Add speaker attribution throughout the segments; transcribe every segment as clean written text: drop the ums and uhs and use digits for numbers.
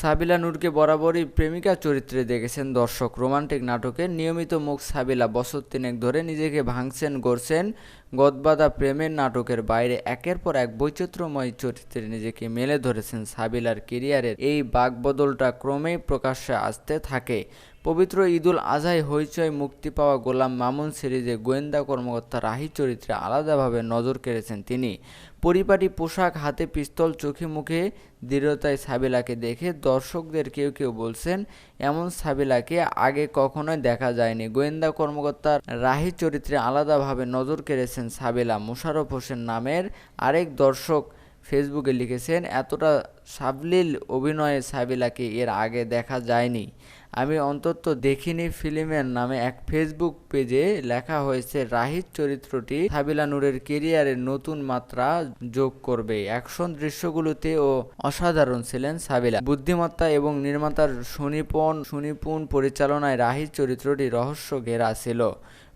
Speaker 1: সাবিলা নূরকে বরাবরই প্রেমিকা চরিত্রে দেখেছেন দর্শক। রোমান্টিক নাটকের নিয়মিত মুখ সাবিলা বছর তিনেক ধরে নিজেকে ভাঙছেন গড়ছেন। গদবাঁধা প্রেমের নাটকের বাইরে একের পর এক বৈচিত্র্যময় চরিত্রে নিজেকে মেলে ধরেছেন। সাবিলার কেরিয়ারের এই বাঁকবদলটা ক্রমেই প্রকাশ্যে আসতে থাকে। পবিত্র ঈদুল আজহায় হইচই মুক্তি পাওয়া গোলাম মামুন সিরিজে গোয়েন্দা কর্মকর্তা রাহি চরিত্রে আলাদাভাবে নজর কেড়েছেন তিনি। পরিপাটি পোশাক, হাতে পিস্তল, চোখে মুখে দৃঢ়তায় সাবিলাকে দেখে দর্শকদের কেউ কেউ বলছেন, এমন সাবিলাকে আগে কখনোই দেখা যায়নি। গোয়েন্দা কর্মকর্তা রাহি চরিত্রে আলাদাভাবে নজর কেড়েছেন সাবিলা। মোশাররফ হোসেন নামের আরেক দর্শক ফেসবুকে লিখেছেন, এতটা সাবলীল অভিনয়ে সাবিলাকে এর আগে দেখা যায়নি। আমি অন্তত দেখিনি। ফিল্মের নামে এক ফেসবুক পেজে লেখা হয়েছে, রাহির চরিত্রটি সাবিলা নূরের কেরিয়ারে নতুন মাত্রা যোগ করবে। অ্যাকশন দৃশ্যগুলোতেও অসাধারণ ছিলেন সাবিলা। বুদ্ধিমত্তা এবং নির্মাতার সুনিপুণ পরিচালনায় রাহির চরিত্রটি রহস্য ঘেরা ছিল।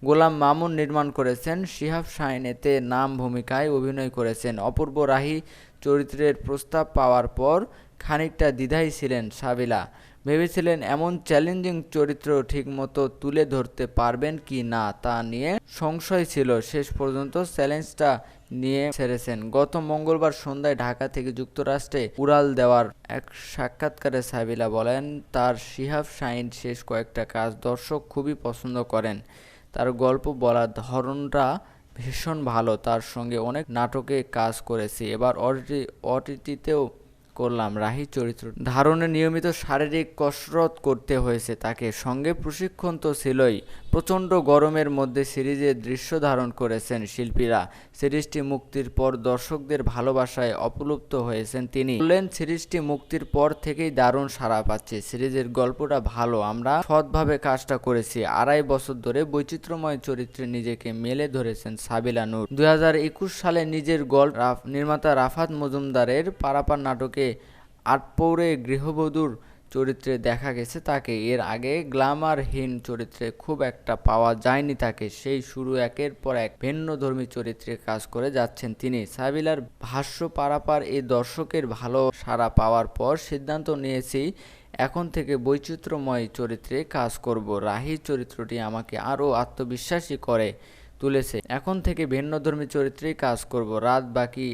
Speaker 1: গোলাম মামুন নির্মাণ করেছেন, শিহাব শাহীন এতে নাম ভূমিকায় অভিনয় করেছেন। অপূর্ব রাহি চরিত্রের প্রস্তাব পাওয়ার পর খানিকটা দ্বিধায় ছিলেন সাবিলা। ভেবেছিলেন এমন চ্যালেঞ্জিং চরিত্র ঠিকমতো তুলে ধরতে পারবেন কি না তা নিয়ে সংশয় ছিল। শেষ পর্যন্ত চ্যালেঞ্জটা নিয়ে ছেড়েছেন। গত মঙ্গলবার সন্ধ্যায় ঢাকা থেকে যুক্তরাষ্ট্রে উড়াল দেওয়ার এক সাক্ষাৎকারে সাবিলা বলেন, তার শিহাব শাহীন শেষ কয়েকটা কাজ দর্শক খুবই পছন্দ করেন। তার গল্প বলার ধরনটা ভীষণ ভালো। তার সঙ্গে অনেক নাটকে কাজ করেছি, এবার ওটিটিতেও করলাম। রাহি চরিত্র ধারণে নিয়মিত শারীরিক কসরত করতে হয়েছে তাকে, সঙ্গে প্রশিক্ষণ তো ছিলই। প্রচণ্ড গরমের মধ্যে সিরিজের দৃশ্য ধারণ করেছেন শিল্পীরা। সিরিজটি মুক্তির পর দর্শকদের ভালোবাসায় অপলুপ্ত হয়েছেন তিনি। বললেন, সিরিজটি মুক্তির পর থেকেই দারুণ সাড়া পাচ্ছে। সিরিজের গল্পটা ভালো, আমরা সৎভাবে কাজটা করেছি। 2.5 বছর ধরে বৈচিত্র্যময় চরিত্রে নিজেকে মেলে ধরেছেন সাবিলা নূর। 2021 সালে নিজের গল্প নির্মাতা রাফাত মজুমদারের পারাপার নাটকে আটপৌরে গৃহবধূর চরিত্রে দেখা গেছে তাকে। এর আগে গ্ল্যামারহীন চরিত্রে খুব একটা পাওয়া যায়নি তাকে। সেই শুরু একের পর এক ভিন্নধর্মী চরিত্রে কাজ করে যাচ্ছেন তিনি। সাবিলার ভাষ্য, পারাপার এই দর্শকের ভালো সাড়া পাওয়ার পর সিদ্ধান্ত নিয়েছি এখন থেকে বৈচিত্র্যময় চরিত্রে কাজ করব। রাহির চরিত্রটি আমাকে আরও আত্মবিশ্বাসী করে তুলেছে। এখন থেকে ভিন্নধর্মী চরিত্রেই কাজ করব। রাত বাকি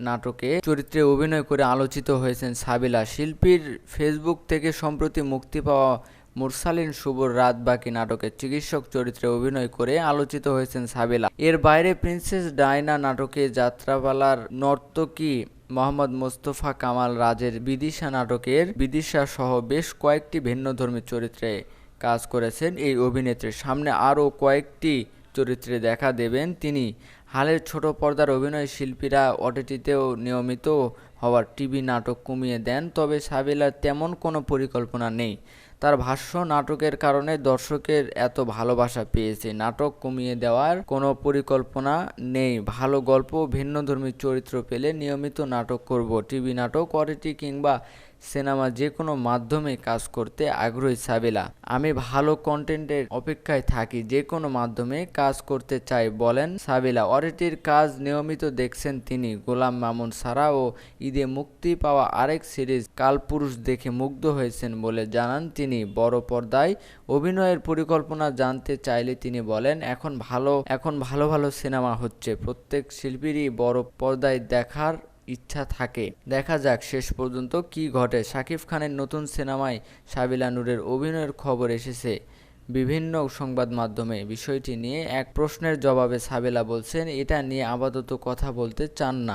Speaker 1: নাটকে চরিত্রে অভিনয় করে আলোচিত হয়েছেন সাবিলা। শিল্পীর ফেসবুক থেকে সম্প্রতি মুক্তি পাওয়া মুরসালিন শুভর রাত বাকি নাটকে চিকিৎসক চরিত্রে অভিনয় করে আলোচিত হয়েছেন সাবিলা। এর বাইরে প্রিন্সেস ডায়না নাটকে যাত্রাপালার নর্তকী মোহাম্মদ মোস্তফা কামাল রাজের বিদিশা নাটকের বিদিশা সহ বেশ কয়েকটি ভিন্নধর্মী চরিত্রে কাজ করেছেন এই অভিনেত্রী। সামনে আরও কয়েকটি চরিত্রে দেখা দেবেন তিনি। হালের ছোট পর্দার অভিনয় শিল্পীরা ওটিটিতেও নিয়মিত হওয়ার টিভি নাটক কমিয়ে দেন, তবে সাবিলার তেমন কোনো পরিকল্পনা নেই। তার ভাষ্য, নাটকের কারণে দর্শকের এত ভালোবাসা পেয়েছে, নাটক কমিয়ে দেওয়ার কোনো পরিকল্পনা নেই। ভালো গল্প, ভিন্নধর্মী চরিত্র পেলে নিয়মিত নাটক করব। টিভি নাটক, ওটিটি কিংবা সিনেমা যে কোনো মাধ্যমে কাজ করতে আগ্রহী সাবিলা। আমি ভালো কন্টেন্টের অপেক্ষায় থাকি, যে কোনো মাধ্যমে কাজ করতে চাই বলেন সাবিলা। ওটিটির কাজ নিয়মিত দেখছেন তিনি। গোলাম মামুন ছাড়াও ঈদে মুক্তি পাওয়া আরেক সিরিজ কালপুরুষ দেখে মুগ্ধ হয়েছেন বলে জানান তিনি। বড় পর্দায় অভিনয়ের পরিকল্পনা জানতে চাইলে তিনি বলেন, এখন ভালো ভালো সিনেমা হচ্ছে, প্রত্যেক শিল্পীরই বড় পর্দায় দেখার ইচ্ছা থাকে। দেখা যাক শেষ পর্যন্ত কি ঘটে। শাকিব খানের নতুন সিনেমায় সাবিলা নূরের অভিনয়ের খবর এসেছে বিভিন্ন সংবাদ মাধ্যমে। বিষয়টি নিয়ে এক প্রশ্নের জবাবে সাবিলা বলছেন, এটা নিয়ে আপাতত কথা বলতে চান না।